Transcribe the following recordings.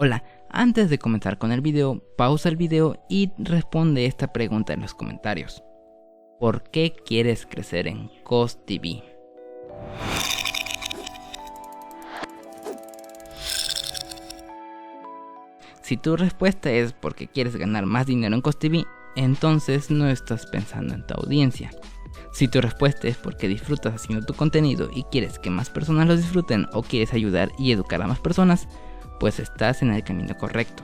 Hola, antes de comenzar con el video, pausa el video y responde esta pregunta en los comentarios. ¿Por qué quieres crecer en Coz TV? Si tu respuesta es porque quieres ganar más dinero en Coz TV, entonces no estás pensando en tu audiencia. Si tu respuesta es porque disfrutas haciendo tu contenido y quieres que más personas lo disfruten o quieres ayudar y educar a más personas, pues estás en el camino correcto.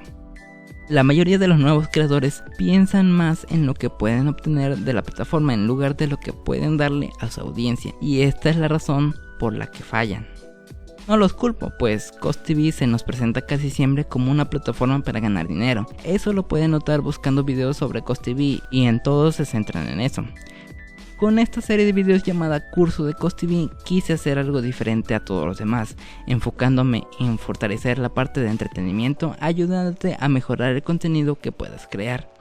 La mayoría de los nuevos creadores piensan más en lo que pueden obtener de la plataforma en lugar de lo que pueden darle a su audiencia, y esta es la razón por la que fallan. No los culpo, pues Coz TV se nos presenta casi siempre como una plataforma para ganar dinero. Eso lo pueden notar buscando videos sobre Coz TV y en todos se centran en eso. Con esta serie de videos llamada Curso de Coz TV quise hacer algo diferente a todos los demás, enfocándome en fortalecer la parte de entretenimiento, ayudándote a mejorar el contenido que puedas crear.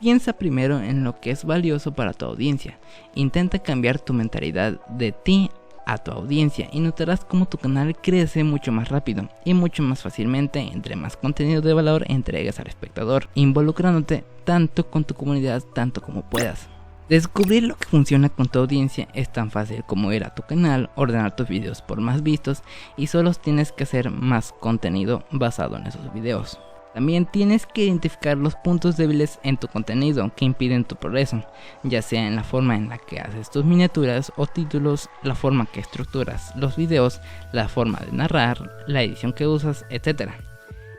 Piensa primero en lo que es valioso para tu audiencia, intenta cambiar tu mentalidad de ti a tu audiencia y notarás cómo tu canal crece mucho más rápido y mucho más fácilmente entre más contenido de valor entregues al espectador, involucrándote tanto con tu comunidad tanto como puedas. Descubrir lo que funciona con tu audiencia es tan fácil como ir a tu canal, ordenar tus videos por más vistos y solo tienes que hacer más contenido basado en esos videos. También tienes que identificar los puntos débiles en tu contenido que impiden tu progreso, ya sea en la forma en la que haces tus miniaturas o títulos, la forma que estructuras los videos, la forma de narrar, la edición que usas, etc.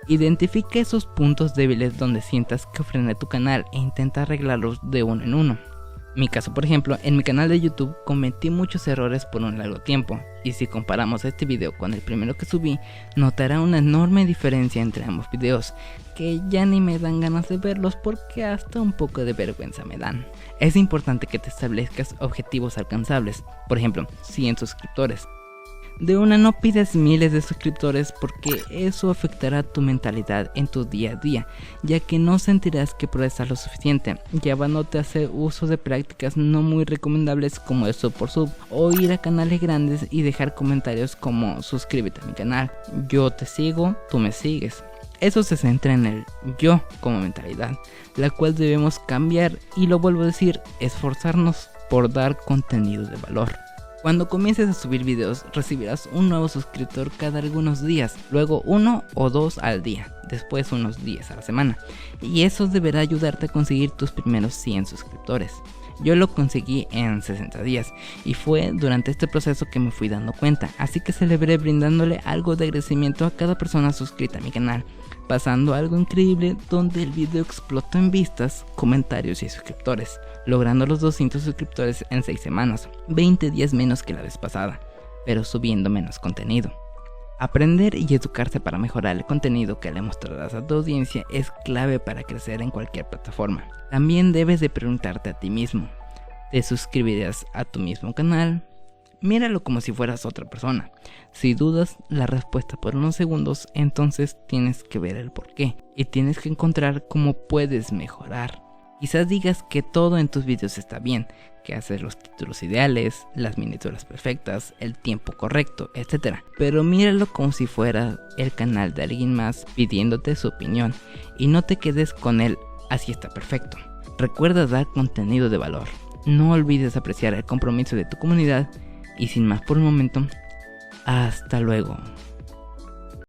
Identifica esos puntos débiles donde sientas que frena tu canal e intenta arreglarlos de uno en uno. Mi caso, por ejemplo, en mi canal de YouTube cometí muchos errores por un largo tiempo, y si comparamos este video con el primero que subí, notará una enorme diferencia entre ambos videos, que ya ni me dan ganas de verlos porque hasta un poco de vergüenza me dan. Es importante que te establezcas objetivos alcanzables, por ejemplo, 100 suscriptores. De una no pides miles de suscriptores porque eso afectará tu mentalidad en tu día a día, ya que no sentirás que progresas lo suficiente, llevándote a hacer uso de prácticas no muy recomendables como el sub por sub, o ir a canales grandes y dejar comentarios como suscríbete a mi canal, yo te sigo, tú me sigues. Eso se centra en el yo como mentalidad, la cual debemos cambiar y lo vuelvo a decir, esforzarnos por dar contenido de valor. Cuando comiences a subir videos recibirás un nuevo suscriptor cada algunos días, luego 1 o 2 al día, después unos 10 a la semana, y eso deberá ayudarte a conseguir tus primeros 100 suscriptores. Yo lo conseguí en 60 días y fue durante este proceso que me fui dando cuenta, así que celebré brindándole algo de agradecimiento a cada persona suscrita a mi canal, pasando algo increíble donde el video explotó en vistas, comentarios y suscriptores, logrando los 200 suscriptores en 6 semanas, 20 días menos que la vez pasada, pero subiendo menos contenido. Aprender y educarse para mejorar el contenido que le mostrarás a tu audiencia es clave para crecer en cualquier plataforma. También debes de preguntarte a ti mismo, ¿te suscribirás a tu mismo canal? Míralo como si fueras otra persona. Si dudas la respuesta por unos segundos, entonces tienes que ver el porqué y tienes que encontrar cómo puedes mejorar. Quizás digas que todo en tus videos está bien, que haces los títulos ideales, las miniaturas perfectas, el tiempo correcto, etc. Pero míralo como si fuera el canal de alguien más pidiéndote su opinión y no te quedes con él, así está perfecto. Recuerda dar contenido de valor. No olvides apreciar el compromiso de tu comunidad y sin más por el momento, hasta luego.